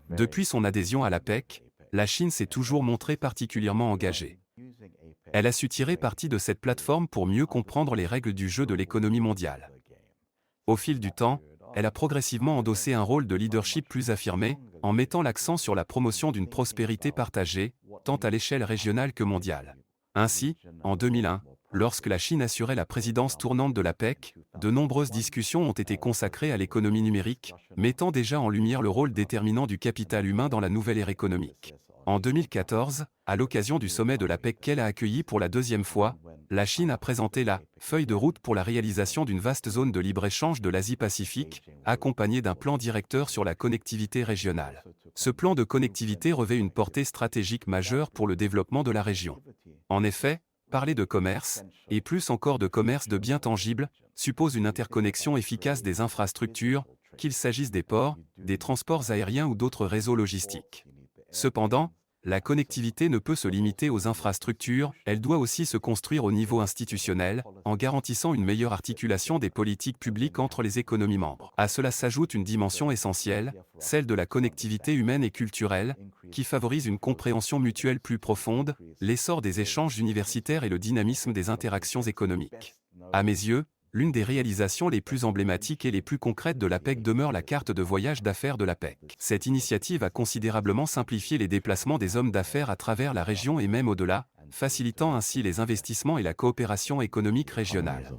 Depuis son adhésion à l'APEC, la Chine s'est toujours montrée particulièrement engagée. Elle a su tirer parti de cette plateforme pour mieux comprendre les règles du jeu de l'économie mondiale. Au fil du temps, elle a progressivement endossé un rôle de leadership plus affirmé, en mettant l'accent sur la promotion d'une prospérité partagée, tant à l'échelle régionale que mondiale. Ainsi, en 2001, lorsque la Chine assurait la présidence tournante de l'APEC, de nombreuses discussions ont été consacrées à l'économie numérique, mettant déjà en lumière le rôle déterminant du capital humain dans la nouvelle ère économique. En 2014, à l'occasion du sommet de l'APEC qu'elle a accueilli pour la deuxième fois, la Chine a présenté la feuille de route pour la réalisation d'une vaste zone de libre-échange de l'Asie-Pacifique, accompagnée d'un plan directeur sur la connectivité régionale. Ce plan de connectivité revêt une portée stratégique majeure pour le développement de la région. En effet, parler de commerce, et plus encore de commerce de biens tangibles, suppose une interconnexion efficace des infrastructures, qu'il s'agisse des ports, des transports aériens ou d'autres réseaux logistiques. Cependant, la connectivité ne peut se limiter aux infrastructures, elle doit aussi se construire au niveau institutionnel, en garantissant une meilleure articulation des politiques publiques entre les économies membres. À cela s'ajoute une dimension essentielle, celle de la connectivité humaine et culturelle, qui favorise une compréhension mutuelle plus profonde, l'essor des échanges universitaires et le dynamisme des interactions économiques. À mes yeux, l'une des réalisations les plus emblématiques et les plus concrètes de l'APEC demeure la carte de voyage d'affaires de l'APEC. Cette initiative a considérablement simplifié les déplacements des hommes d'affaires à travers la région et même au-delà, facilitant ainsi les investissements et la coopération économique régionale.